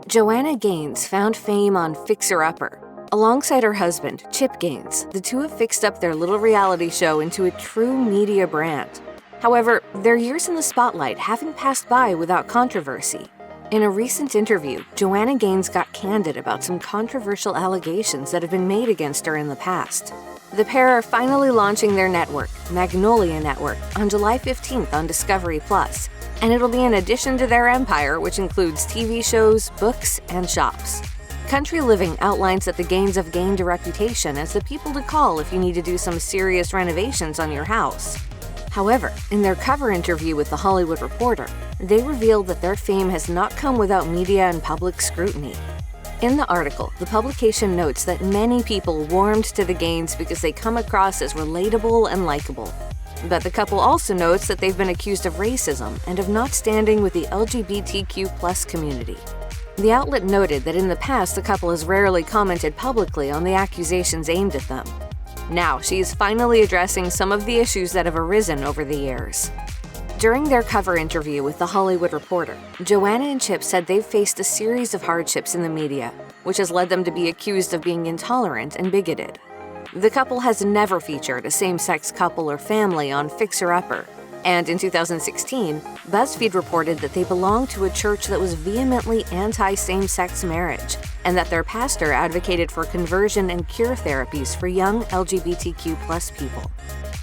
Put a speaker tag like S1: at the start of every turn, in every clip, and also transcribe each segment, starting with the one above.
S1: Joanna Gaines found fame on Fixer Upper. Alongside her husband, Chip Gaines, the two have fixed up their little reality show into a true media brand. However, their years in the spotlight haven't passed by without controversy. In a recent interview, Joanna Gaines got candid about some controversial allegations that have been made against her in the past. The pair are finally launching their network, Magnolia Network, on July 15th on Discovery+, and it'll be in addition to their empire, which includes TV shows, books, and shops. Country Living outlines that the Gaines have gained a reputation as the people to call if you need to do some serious renovations on your house. However, in their cover interview with The Hollywood Reporter, they revealed that their fame has not come without media and public scrutiny. In the article, the publication notes that many people warmed to the Gaines because they come across as relatable and likable. But the couple also notes that they've been accused of racism and of not standing with the LGBTQ+ community. The outlet noted that in the past the couple has rarely commented publicly on the accusations aimed at them. Now, she is finally addressing some of the issues that have arisen over the years. During their cover interview with The Hollywood Reporter, Joanna and Chip said they've faced a series of hardships in the media, which has led them to be accused of being intolerant and bigoted. The couple has never featured a same-sex couple or family on Fixer Upper, and in 2016, BuzzFeed reported that they belonged to a church that was vehemently anti-same-sex marriage, and that their pastor advocated for conversion and cure therapies for young LGBTQ+ people.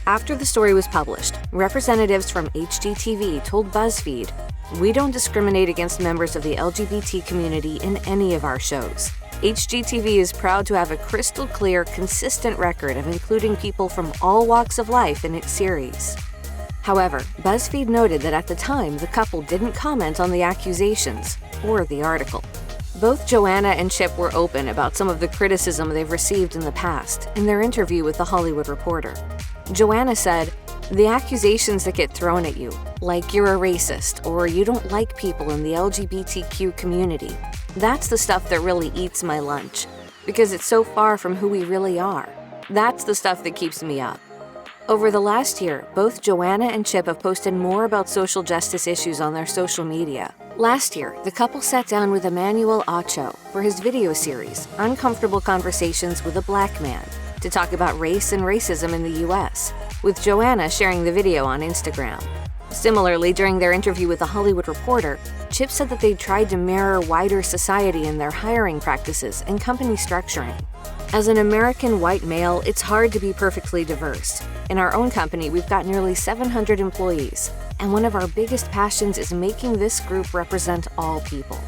S1: After the story was published, representatives from HGTV told BuzzFeed, "We don't discriminate against members of the LGBT community in any of our shows. HGTV is proud to have a crystal clear, consistent record of including people from all walks of life in its series." However, BuzzFeed noted that at the time, the couple didn't comment on the accusations or the article. Both Joanna and Chip were open about some of the criticism they've received in the past in their interview with The Hollywood Reporter. Joanna said, "The accusations that get thrown at you, like you're a racist or you don't like people in the LGBTQ community, that's the stuff that really eats my lunch, because it's so far from who we really are. That's the stuff that keeps me up." Over the last year, both Joanna and Chip have posted more about social justice issues on their social media. Last year, the couple sat down with Emmanuel Acho for his video series, Uncomfortable Conversations with a Black Man, to talk about race and racism in the US, with Joanna sharing the video on Instagram. Similarly, during their interview with The Hollywood Reporter, Chip said that they tried to mirror wider society in their hiring practices and company structuring. As an American white male, it's hard to be perfectly diverse. In our own company, we've got nearly 700 employees, and one of our biggest passions is making this group represent all people.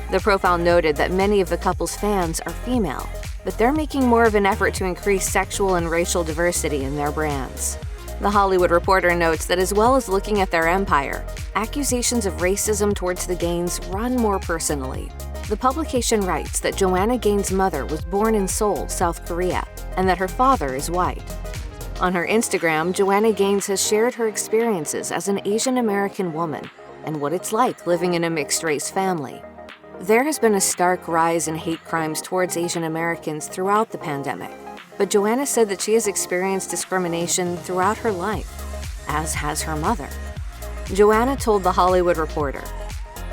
S1: The profile noted that many of the couple's fans are female, but they're making more of an effort to increase sexual and racial diversity in their brands. The Hollywood Reporter notes that as well as looking at their empire, accusations of racism towards the Gaines run more personally. The publication writes that Joanna Gaines' mother was born in Seoul, South Korea, and that her father is white. On her Instagram, Joanna Gaines has shared her experiences as an Asian American woman and what it's like living in a mixed-race family. There has been a stark rise in hate crimes towards Asian Americans throughout the pandemic, but Joanna said that she has experienced discrimination throughout her life, as has her mother. Joanna told The Hollywood Reporter,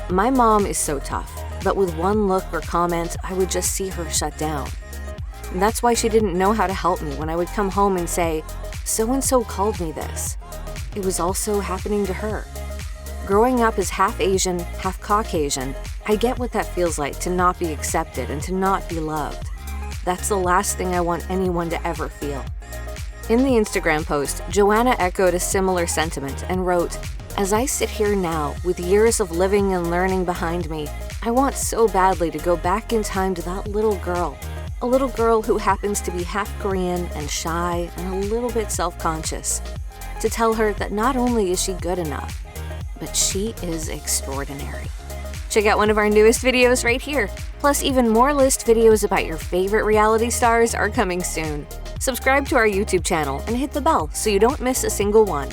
S1: "My mom is so tough, but with one look or comment, I would just see her shut down. That's why she didn't know how to help me when I would come home and say, 'So-and-so called me this.' It was also happening to her. Growing up as half Asian, half Caucasian, I get what that feels like to not be accepted and to not be loved. That's the last thing I want anyone to ever feel." In the Instagram post, Joanna echoed a similar sentiment and wrote, "As I sit here now, with years of living and learning behind me, I want so badly to go back in time to that little girl. A little girl who happens to be half Korean and shy and a little bit self-conscious. To tell her that not only is she good enough, but she is extraordinary." Check out one of our newest videos right here. Plus, even more list videos about your favorite reality stars are coming soon. Subscribe to our YouTube channel and hit the bell so you don't miss a single one.